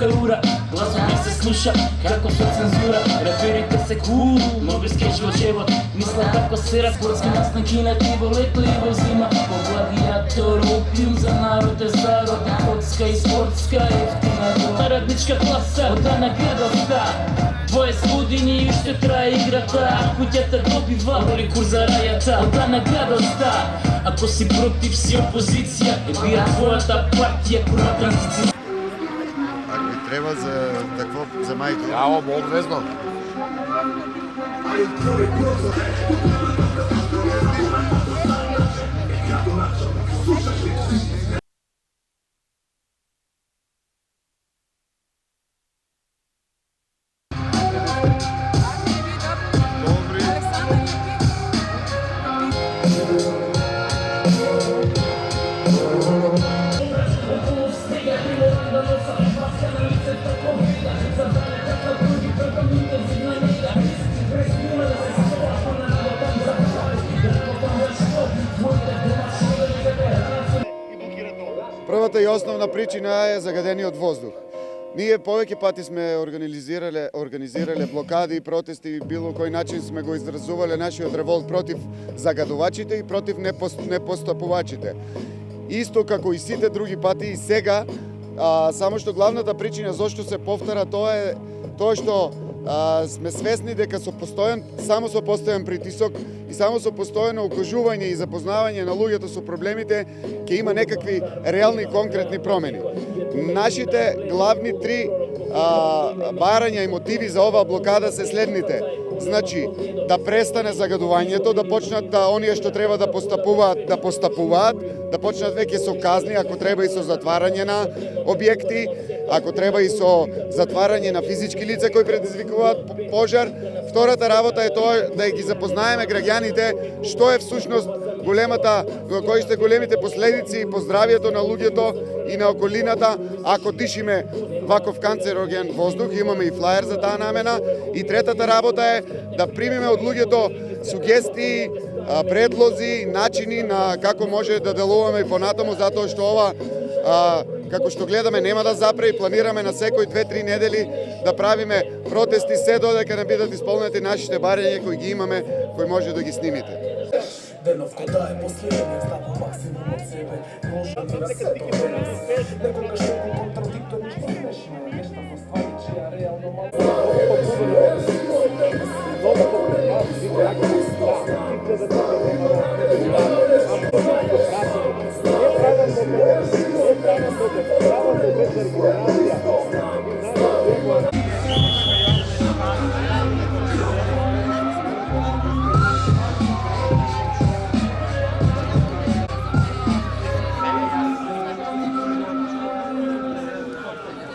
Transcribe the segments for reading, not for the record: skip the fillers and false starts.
е ура, гласот не се слуша, како со цензура. Реперите се кул, но без кеш во джебот. Мисла како сера, спортски настанки на ти во лето и во зима. По гладиатор, опиум за народ е зарод, коцка и спортска ефтина. Радничка класа, од наградоста. 20 години и уште трае играта, куќата добива кур за рајата. Од наградоста, ако си против си опозиција, бира твојата партија кур на транзиција. Ако ви треба за такво, за мајка? Јао, обвезно. Првата и основна причина е загадениот воздух. Ние повеќе пати сме организирале блокади и протести, било кој начин сме го изразувале нашиот револт против загадувачите и против непостапувачите. Исто како и сите други пати и сега, само што главната причина зошто се повтара тоа е тоа што сме свесни дека само со постојан притисок и само со постојано укажување и запознавање на луѓето со проблемите ќе има некакви реални конкретни промени. Нашите главни три барања и мотиви за оваа блокада се следните. Значи, да престане загадувањето, да почнат оние што треба да постапуваат, да почнат веќе со казни, ако треба и со затварање на објекти, ако треба и со затварање на физички лица кои предизвикуваат пожар. Втората работа е тоа да ги запознаеме граѓаните што е всушност кои се големите последици по здравјето на луѓето и на околината ако дишиме ваков канцероген воздух. Имаме и флаер за таа намена. И третата работа е да примиме од луѓето сугестии, предлози, начини на како може да делуваме и понатаму, затоа што ова како што гледаме нема да запре и планираме на секој 2-3 недели да правиме протести се додека не бидат исполнети нашите барања кои ги имаме, кои може да ги снимите. Денов кода е последен, става максимум од себе. Можам да се некогаш толку контрадикторно што смешно, нешта во ствари чија реално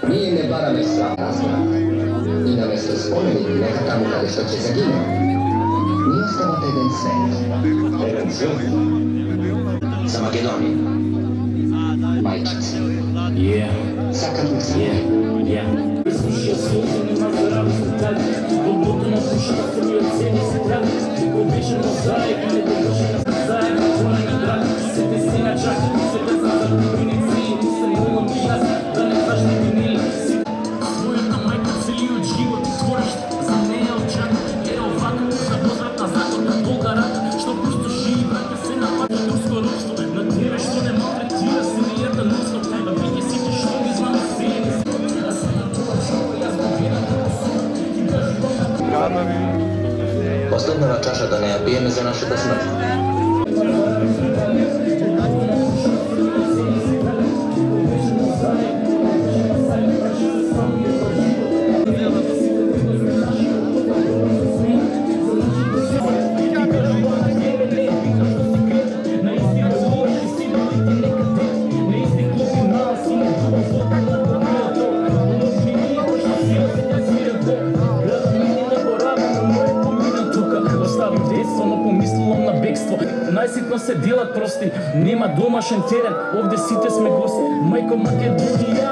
Ние не бараме само разград и наместо спомени нека таму каде што ќе загине, ни остават еден свет. Еден свет? За Македонија. Мајчица. Сакам да се Слушай, слушай, нема за работа детали. Дълбоко на душата ми оцени се трябва. Никой вече мозаик, не дължи на мозаик. Това не град, се те си начака. Се те за заприници, не съм имал и аз. Да не кажа винили. Своята майка цели от живот и твориш. За нея очака. Е овака, за возврат назад от Българата. Що просто живи, врата се напада турско робство. Натираш, що не малтретира семията нонстоп. Да видя си, що ги знам сели. Последнава чаша да не ја пиеме за нашата смрт. Најситно се делат прости, нема домашен терен, овде сите сме гости, мајко Македонија.